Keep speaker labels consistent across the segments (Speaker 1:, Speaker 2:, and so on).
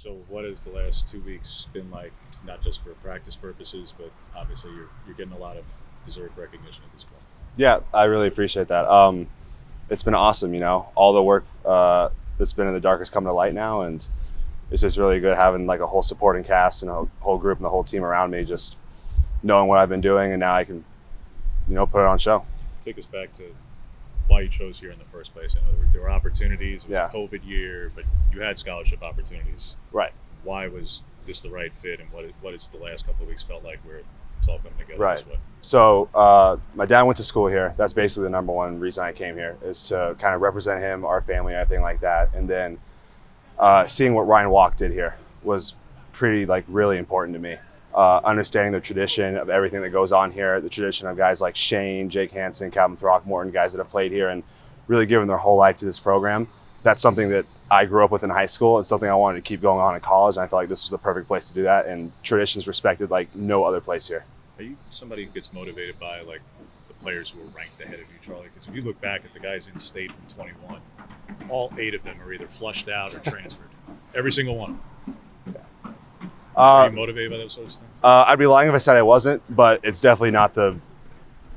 Speaker 1: So what has the last 2 weeks been like, not just for practice purposes, but obviously you're getting a lot of deserved recognition at this point.
Speaker 2: Yeah, I really appreciate that. It's been awesome, all the work that's been in the dark is coming to light now, and it's just really good having like a whole supporting cast and a whole group and the whole team around me, just knowing what I've been doing, and now I can, put it on show.
Speaker 1: Take us back to why you chose here in the first place. I know there were opportunities. It was
Speaker 2: Yeah.
Speaker 1: a COVID year, but you had scholarship opportunities.
Speaker 2: Right.
Speaker 1: Why was this the right fit, and what is the last couple of weeks felt like where it's all coming together
Speaker 2: Right.
Speaker 1: this way?
Speaker 2: So my dad went to school here. That's basically the number one reason I came here, is to kind of represent him, our family, everything like that. And then seeing what Ryan Walk did here was pretty, really important to me. Understanding the tradition of everything that goes on here, the tradition of guys like Shane, Jake Hansen, Calvin Throckmorton, guys that have played here and really given their whole life to this program. That's something that I grew up with in high school. It's something I wanted to keep going on in college, and I felt like this was the perfect place to do that, and traditions respected like no other place here.
Speaker 1: Are you somebody who gets motivated by like the players who are ranked ahead of you, Charlie? Because if you look back at the guys in state from 21, all 8 of them are either flushed out or transferred. Every single one. Are you motivated by those sorts of things?
Speaker 2: I'd be lying if I said I wasn't, but it's definitely not the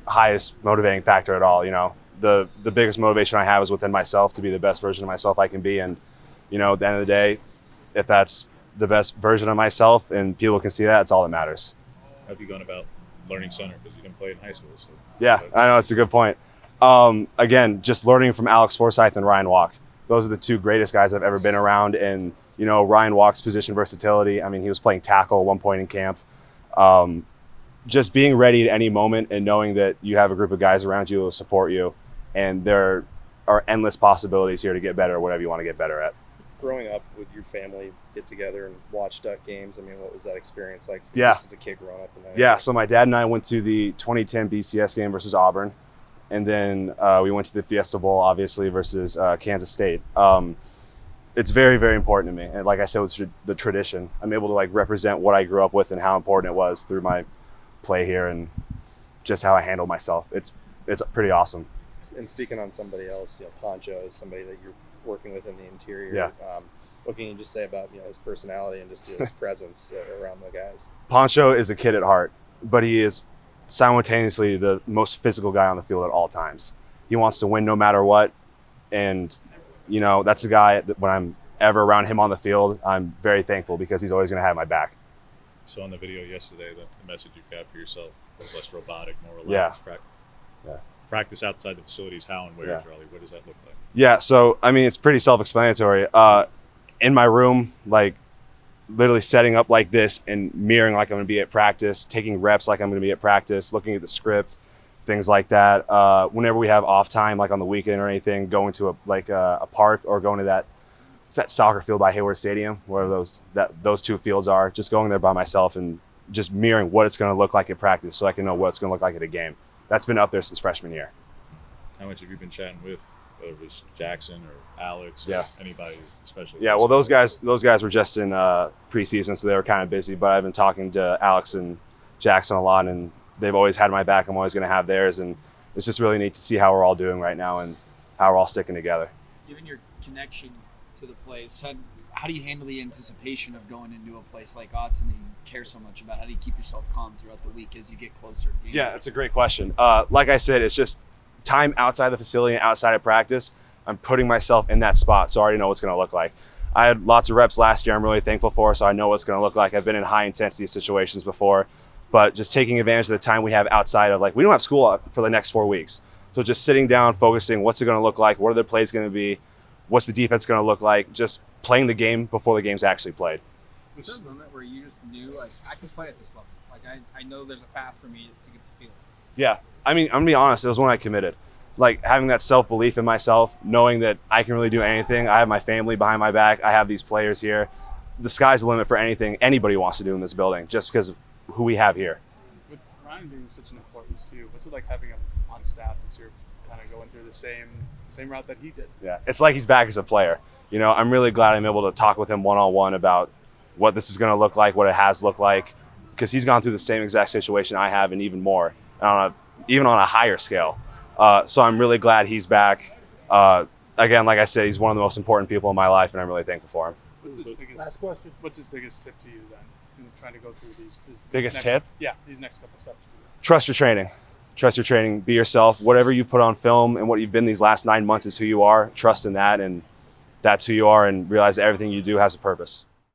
Speaker 2: highest motivating factor at all. The biggest motivation I have is within myself, to be the best version of myself I can be. And, at the end of the day, if that's the best version of myself and people can see that, it's all that matters.
Speaker 1: How have you gone about learning center? Because you didn't play in high school. So
Speaker 2: Yeah, I know, it's a good point. Again, just learning from Alex Forsyth and Ryan Walk. Those are the 2 greatest guys I've ever been around. And, Ryan Walk's position versatility. I mean, he was playing tackle at one point in camp. Just being ready at any moment and knowing that you have a group of guys around you who will support you. And there are endless possibilities here to get better at whatever you want to get better at.
Speaker 3: Growing up, would your family get together and watch Duck games? I mean, what was that experience like for
Speaker 2: Yeah.
Speaker 3: you just as a kid growing up in that?
Speaker 2: Yeah, so my dad and I went to the 2010 BCS game versus Auburn. And then we went to the Fiesta Bowl, obviously, versus Kansas State. It's very, very important to me. And like I said, with the tradition, I'm able to represent what I grew up with and how important it was through my play here and just how I handle myself. It's pretty awesome.
Speaker 3: And speaking on somebody else, Poncho is somebody that you're working with in the interior.
Speaker 2: Yeah.
Speaker 3: What can you just say about his personality and just his presence around the guys?
Speaker 2: Poncho is a kid at heart, but he is simultaneously the most physical guy on the field at all times. He wants to win no matter what. And, that's a guy that when I'm ever around him on the field, I'm very thankful because he's always going to have my back.
Speaker 1: So on the video yesterday, the message you've got for yourself, less robotic, more relaxed.
Speaker 2: Yeah.
Speaker 1: Practice outside the facilities, how and where,
Speaker 2: Yeah.
Speaker 1: Charlie? What does that look like?
Speaker 2: Yeah, so, it's pretty self-explanatory. In my room, literally setting up like this and mirroring like I'm going to be at practice, taking reps like I'm going to be at practice, looking at the script, things like that. Whenever we have off time, like on the weekend or anything, going to a park or going to that soccer field by Hayward Stadium, where those 2 fields are, just going there by myself and just mirroring what it's going to look like at practice so I can know what it's going to look like at a game. That's been up there since freshman year.
Speaker 1: How much have you been chatting with, whether it was Jackson or Alex or
Speaker 2: Yeah.
Speaker 1: anybody, especially?
Speaker 2: Yeah, well, those guys were just in preseason, so they were kind of busy. But I've been talking to Alex and Jackson a lot, and they've always had my back. I'm always going to have theirs, and it's just really neat to see how we're all doing right now and how we're all sticking together.
Speaker 4: Given your connection to the place, how do you handle the anticipation of going into a place like Autzen that you care so much about? How do you keep yourself calm throughout the week as you get closer to game?
Speaker 2: Yeah, that's a great question. Like I said, it's just time outside the facility and outside of practice. I'm putting myself in that spot, so I already know what's going to look like. I had lots of reps last year I'm really thankful for, so I know what's going to look like. I've been in high intensity situations before, but just taking advantage of the time we have outside of, we don't have school for the next 4 weeks. So just sitting down, focusing, what's it going to look like? What are the plays going to be? What's the defense going to look like? Just playing the game before the game's actually played.
Speaker 5: Was there a moment where you just knew, I can play at this level? I know there's a path for me to get the field.
Speaker 2: Yeah. I'm going to be honest, it was when I committed. Having that self-belief in myself, knowing that I can really do anything. I have my family behind my back. I have these players here. The sky's the limit for anything anybody wants to do in this building, just because of who we have here.
Speaker 6: With Ryan being such an importance to you, what's it like having him on staff as you're kind of going through the same route that he did?
Speaker 2: Yeah, it's like he's back as a player. I'm really glad I'm able to talk with him one-on-one about what this is going to look like, what it has looked like, because he's gone through the same exact situation I have and even more, even on a higher scale. So I'm really glad he's back. Again, like I said, he's one of the most important people in my life, and I'm really thankful for him.
Speaker 6: What's his biggest?
Speaker 7: Last question.
Speaker 6: What's his biggest tip to you then in trying to go through these
Speaker 2: Biggest
Speaker 6: next,
Speaker 2: tip?
Speaker 6: Yeah, these next couple steps.
Speaker 2: Trust your training. Trust your training. Be yourself. Whatever you put on film and what you've been these last 9 months is who you are. Trust in that, and that's who you are, and realize that everything you do has a purpose.